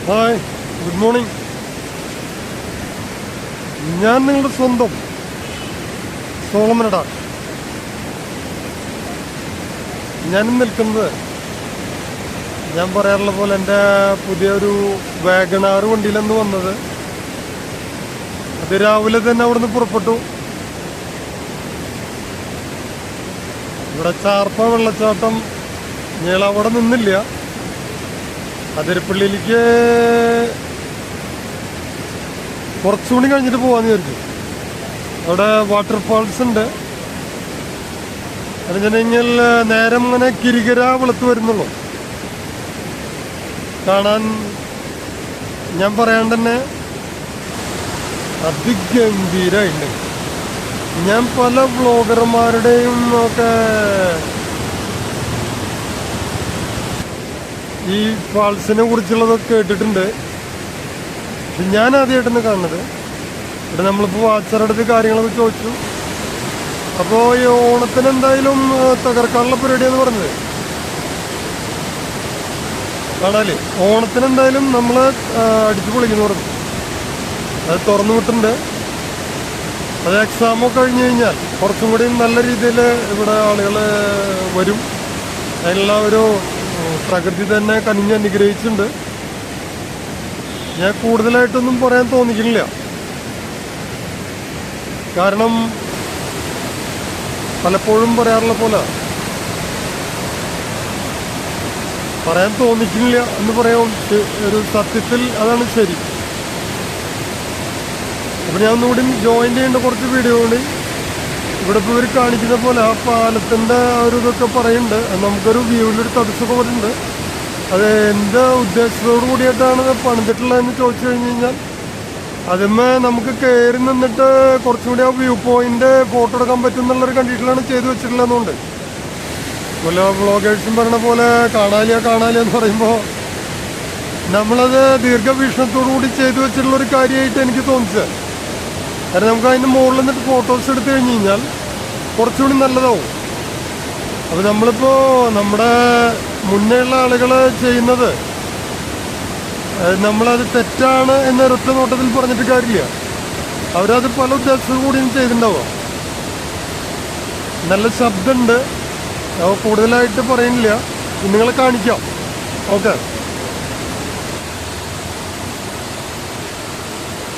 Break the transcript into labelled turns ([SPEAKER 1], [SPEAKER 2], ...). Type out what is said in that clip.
[SPEAKER 1] Hi, good morning. ഞാൻ നിങ്ങളുടെ സ്വന്തം സോളമനടാ. ഞാനും നിൽക്കുന്നത് ഞാൻ പറയാറുള്ള പോലെ എൻ്റെ പുതിയൊരു വാഗണാർ വണ്ടിയിലെന്ന് വന്നത്. അത് രാവിലെ തന്നെ അവിടുന്ന് പുറപ്പെട്ടു. ഇവിടെ ചാർപ്പ വെള്ളച്ചാട്ടം അവിടെ നിന്നില്ല. അതിരപ്പള്ളിയിലേക്ക് കുറച്ചുകൂടി കഴിഞ്ഞിട്ട് പോകാമെന്ന് വിചാരിച്ചു. അവിടെ വാട്ടർഫാൾസ് ഉണ്ട്. എന്ന് വെച്ചിട്ടുണ്ടെങ്കിൽ നേരം ഇങ്ങനെ കിരികിര വെളുത്ത് വരുന്നുള്ളൂ. കാണാൻ ഞാൻ പറയാൻ തന്നെ അതിഗംഭീരമായിട്ടുണ്ട്. ഞാൻ പല വ്ളോഗർമാരുടെയും ഒക്കെ ഈ ഫാൾസിനെ കുറിച്ചുള്ളതൊക്കെ കേട്ടിട്ടുണ്ട്. ഞാൻ ആദ്യമായിട്ടാണ് കാണുന്നത്. ഇവിടെ നമ്മളിപ്പോൾ വാച്ചറടുത്ത് കാര്യങ്ങളൊക്കെ ചോദിച്ചു. അപ്പോൾ ഈ ഓണത്തിന് എന്തായാലും തകർക്കാനുള്ള പരിപാടിയാന്ന് പറഞ്ഞത്. കാണാല്ലേ, ഓണത്തിന് എന്തായാലും നമ്മൾ അടിച്ചു പൊളിക്കുന്നു പറഞ്ഞു. അത് തുറന്നു വിട്ടിട്ടുണ്ട്. അത് എക്സാമൊക്കെ കഴിഞ്ഞ് കഴിഞ്ഞാൽ കുറച്ചും കൂടി നല്ല രീതിയിൽ ഇവിടെ ആളുകൾ വരും. അതിനുള്ള ഒരു പ്രകൃതി തന്നെ കനിഞ്ഞ് അനുഗ്രഹിച്ചിട്ടുണ്ട്. ഞാൻ കൂടുതലായിട്ടൊന്നും പറയാൻ തോന്നിക്കുന്നില്ല. കാരണം പലപ്പോഴും പറയാറുള്ള പോലെ പറയാൻ തോന്നിക്കുന്നില്ല എന്ന് പറയാം. ഒരു സത്യത്തിൽ അതാണ് ശരി. അപ്പം ഞാൻ ഒന്നുകൂടി ജോയിൻ ചെയ്യേണ്ട കുറച്ച് വീഡിയോകൾ ഇവിടെ ഇപ്പോൾ ഇവർ കാണിക്കുന്ന പോലെ ആ പാലത്തിൻ്റെ ഒരു ഇതൊക്കെ പറയുന്നുണ്ട്. നമുക്കൊരു വ്യൂവിലൊരു തടസ്സമൊക്കെ വരുന്നുണ്ട്. അത് എന്ത് ഉദ്ദേശത്തോടു കൂടിയിട്ടാണ് പണിതിട്ടുള്ളതെന്ന് ചോദിച്ചു കഴിഞ്ഞ് കഴിഞ്ഞാൽ അതിന്മേ നമുക്ക് കയറി നിന്നിട്ട് കുറച്ചും കൂടി ആ വ്യൂ പോയിന്റ് ഫോട്ടോ എടുക്കാൻ പറ്റും എന്നുള്ളൊരു കണ്ടീഷനിലാണ് ചെയ്തു വെച്ചിട്ടുള്ളതെന്നുണ്ട്. അതുപോലെ വ്ളോഗേഴ്സും പറഞ്ഞ പോലെ കാണാലിയ എന്ന് പറയുമ്പോൾ നമ്മളത് ദീർഘവീക്ഷണത്തോടു കൂടി ചെയ്തു വെച്ചിട്ടുള്ളൊരു കാര്യമായിട്ട് എനിക്ക് തോന്നിച്ചത്. കാരണം നമുക്ക് അതിൻ്റെ മുകളിൽ നിന്നിട്ട് ഫോട്ടോസ് എടുത്തു കഴിഞ്ഞ് കഴിഞ്ഞാൽ കുറച്ചുകൂടി നല്ലതാവും. അപ്പോൾ നമ്മളിപ്പോൾ നമ്മുടെ മുന്നേ ഉള്ള ആളുകൾ ചെയ്യുന്നത് നമ്മളത് തെറ്റാണ് എന്നൊരൊറ്റ നോട്ടത്തിൽ പറഞ്ഞിട്ട് കാര്യമില്ല. അവരത് പല ഉദ്ദേശത്തോടു കൂടിയും ചെയ്തിട്ടുണ്ടാവുക. നല്ല ശബ്ദമുണ്ട്. കൂടുതലായിട്ട് പറയുന്നില്ല. നിങ്ങളെ കാണിക്കാം. ഓക്കെ.